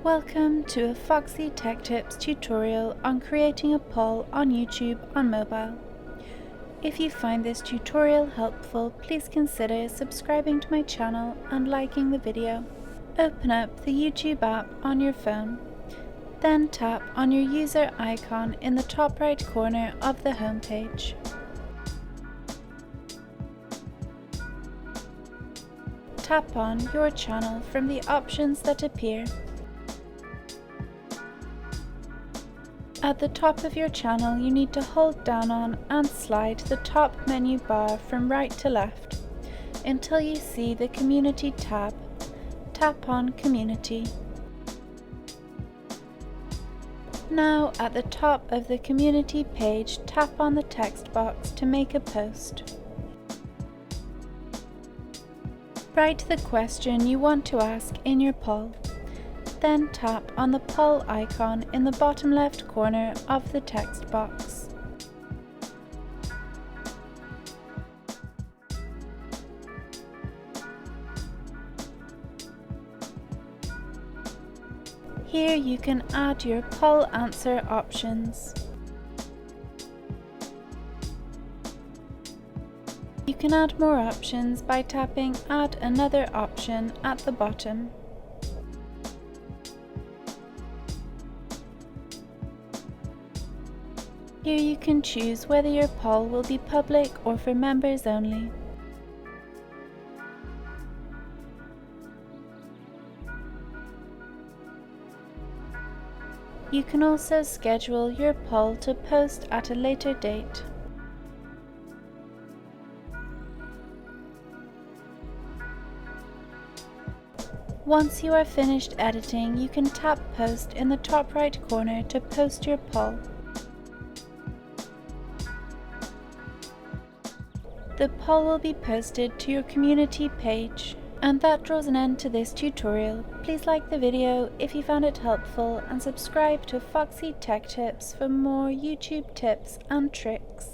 Welcome to a Foxy Tech Tips tutorial on creating a poll on YouTube on mobile. If you find this tutorial helpful, please consider subscribing to my channel and liking the video. Open up the YouTube app on your phone. Then tap on your user icon in the top right corner of the home page. Tap on your channel from the options that appear. At the top of your channel, you need to hold down on and slide the top menu bar from right to left until you see the Community tab. Tap on Community. Now, at the top of the Community page, tap on the text box to make a post. Write the question you want to ask in your poll. Then tap on the poll icon in the bottom left corner of the text box. Here you can add your poll answer options. You can add more options by tapping Add Another option at the bottom. Here you can choose whether your poll will be public or for members only. You can also schedule your poll to post at a later date. Once you are finished editing, you can tap Post in the top right corner to post your poll. The poll will be posted to your community page. And that draws an end to this tutorial. Please like the video if you found it helpful and subscribe to Foxy Tech Tips for more YouTube tips and tricks.